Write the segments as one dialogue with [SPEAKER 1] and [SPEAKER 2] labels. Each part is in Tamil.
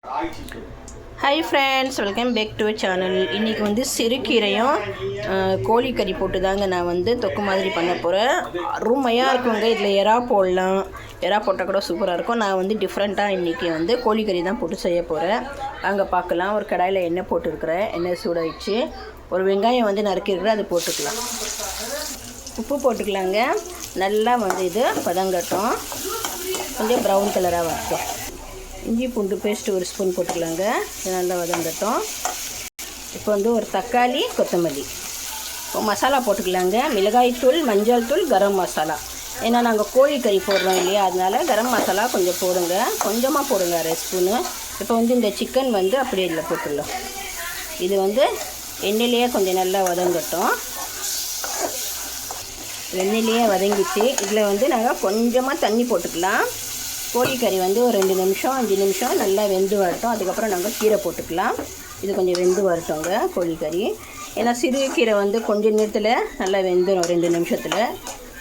[SPEAKER 1] Hi friends, welcome back to channel. இன்றைக்கி வந்து சிறுகீரையும் கோழிக்கறி போட்டு தாங்க நான் வந்து தொக்கு மாதிரி பண்ண போகிறேன். அருமையாக இருக்குங்க. இதில் எறா போடலாம், எறா போட்டால் கூட சூப்பராக இருக்கும். நான் வந்து டிஃப்ரெண்ட்டாக இன்றைக்கி வந்து கோழிக்கறி தான் போட்டு செய்ய போகிறேன். அங்கே பார்க்கலாம். ஒரு கடாயில் எண்ணெய் போட்டுருக்குறேன். எண்ணெய் சூடாகிடுச்சு. ஒரு வெங்காயம் வந்து நறுக்கிருக்கிறேன், அது போட்டுக்கலாம். உப்பு போட்டுக்கலாங்க. நல்லா வந்து இது பதங்கட்டும், கொஞ்சம் ப்ரௌன் கலராக வரட்டும். இஞ்சி பூண்டு பேஸ்ட்டு ஒரு ஸ்பூன் போட்டுக்கலாங்க. இது நல்லா வதங்கட்டும். இப்போ வந்து ஒரு தக்காளி, கொத்தமல்லி, இப்போ மசாலா போட்டுக்கலாங்க. மிளகாய்த்தூள், மஞ்சள் தூள், கரம் மசாலா. ஏன்னா நாங்கள் கோழிக்கறி போடுறோம் இல்லையா, அதனால் கரம் மசாலா கொஞ்சம் போடுங்க, கொஞ்சமாக போடுங்க, 1/2 ஸ்பூனு. இப்போ வந்து இந்த சிக்கன் வந்து அப்படியே இதில் போட்டுடலாம். இது வந்து எண்ணெயிலேயே கொஞ்சம் நல்லா வதங்கட்டும். எண்ணெயிலேயே வதங்கிச்சு. இதில் வந்து நாங்கள் கொஞ்சமாக தண்ணி போட்டுக்கலாம். கோழிக்கறி வந்து ஒரு 2 நிமிஷம் 5 நிமிஷம் நல்லா வெந்து வரட்டும். அதுக்கப்புறம் நாங்கள் கீரை போட்டுக்கலாம். இது கொஞ்சம் வெந்து வரட்டோங்க கோழிக்கறி. ஏன்னா சிறு கீரை வந்து கொஞ்சம் நேரத்தில் நல்லா வெந்துடும், 2 நிமிஷத்தில்.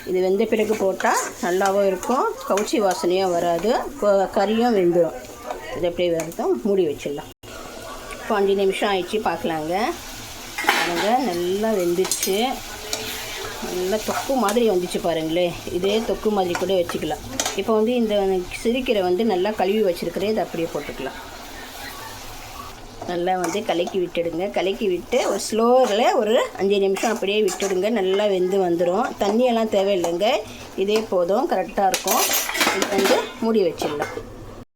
[SPEAKER 1] இது வெந்த பிறகு போட்டால் நல்லாவும் இருக்கும், கவுச்சி வாசனையும் வராது, கறியும் வெந்துடும். இது எப்படி வரட்டும், மூடி வச்சிடலாம். இப்போ 5 நிமிஷம் ஆயிடுச்சு, பார்க்கலாங்க. பாருங்கள், நல்லா வெந்துச்சு. நல்லா தொக்கு மாதிரி வந்துச்சு பாருங்களேன். இதே தொக்கு மாதிரி கூட வச்சுக்கலாம். இப்போ வந்து இந்த சிறுகீரை வந்து நல்லா கழுவி வச்சுருக்கிறேன், இதை அப்படியே போட்டுக்கலாம். நல்லா வந்து கலக்கி விட்டுடுங்க. கலக்கி விட்டு ஒரு ஸ்லோவில் ஒரு 5 நிமிஷம் அப்படியே விட்டுடுங்க. நல்லா வெந்து வந்துடும். தண்ணியெல்லாம் தேவையில்லைங்க, இதே போதும், கரெக்டாக இருக்கும். இது வந்து மூடி வச்சிடலாம்.